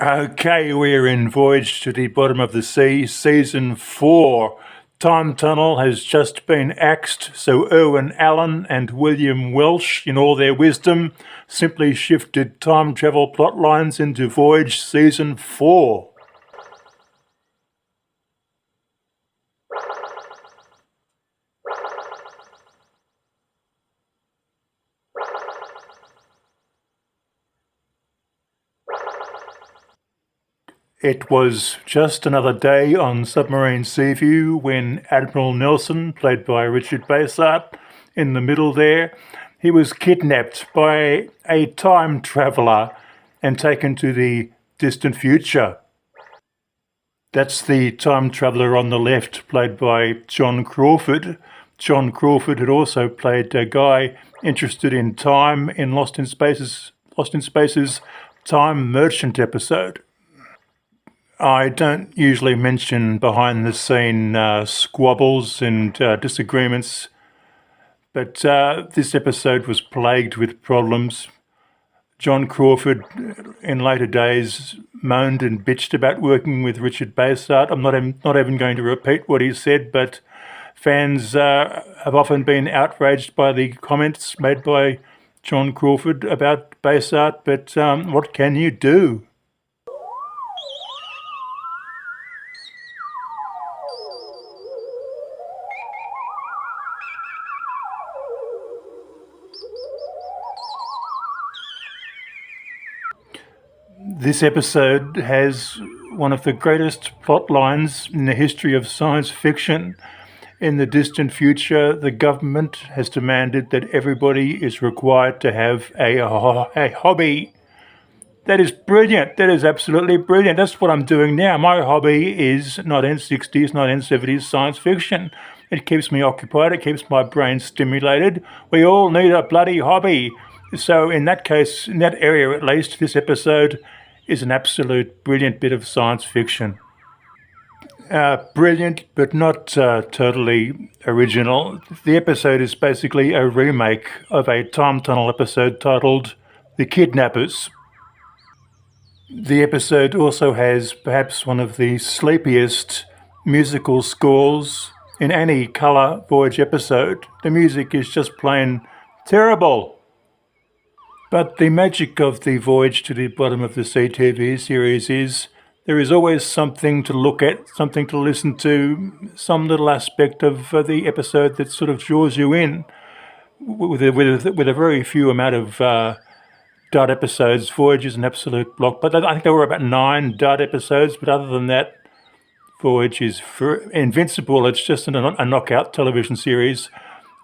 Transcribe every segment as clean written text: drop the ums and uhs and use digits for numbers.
Okay, we're in Voyage to the Bottom of the Sea, Season 4. Time Tunnel has just been axed, so Irwin Allen and William Welsh, in all their wisdom, simply shifted time travel plotlines into Voyage Season 4. It was just another day on submarine Seaview when Admiral Nelson, played by Richard Basehart, in the middle there, he was kidnapped by a time traveller and taken to the distant future. That's the time traveller on the left, played by John Crawford. John Crawford had also played a guy interested in time in Lost in Space's Time Merchant episode. I don't usually mention behind-the-scene squabbles and disagreements, but this episode was plagued with problems. John Crawford, in later days, moaned and bitched about working with Richard Basehart. I'm not even going to repeat what he said, but fans have often been outraged by the comments made by John Crawford about Basehart, but what can you do? This episode has one of the greatest plot lines in the history of science fiction. In the distant future, the government has demanded that everybody is required to have a hobby. That is brilliant. That is absolutely brilliant. That's what I'm doing now. My hobby is 1960s, 1970s science fiction. It keeps me occupied. It keeps my brain stimulated. We all need a bloody hobby. So in that case, in that area at least, this episode is an absolute brilliant bit of science fiction. Brilliant, but not totally original. The episode is basically a remake of a time tunnel episode titled The Kidnappers. The episode also has perhaps one of the sleepiest musical scores in any Colour Voyage episode. The music is just plain terrible. But the magic of the Voyage to the Bottom of the Sea TV series is there is always something to look at, something to listen to, some little aspect of the episode that sort of draws you in. With a very few amount of dud episodes, Voyage is an absolute block. But I think there were about 9 dud episodes, but other than that, Voyage is invincible. It's just a knockout television series,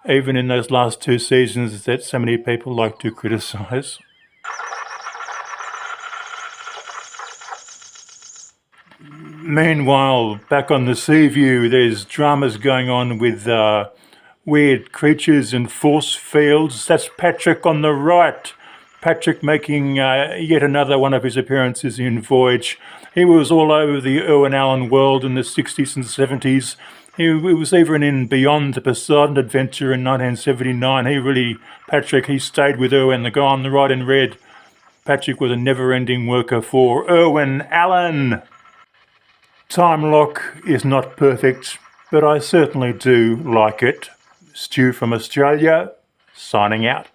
even in those last 2 seasons that so many people like to criticise. Meanwhile, back on the Seaview, there's dramas going on with weird creatures and force fields. That's Patrick on the right. Patrick making yet another one of his appearances in Voyage. He was all over the Irwin Allen world in the 60s and 70s. He was even in Beyond the Poseidon Adventure in 1979. Patrick stayed with Irwin, the guy on the right in red. Patrick was a never-ending worker for Irwin Allen. Time Lock is not perfect, but I certainly do like it. Stu from Australia, signing out.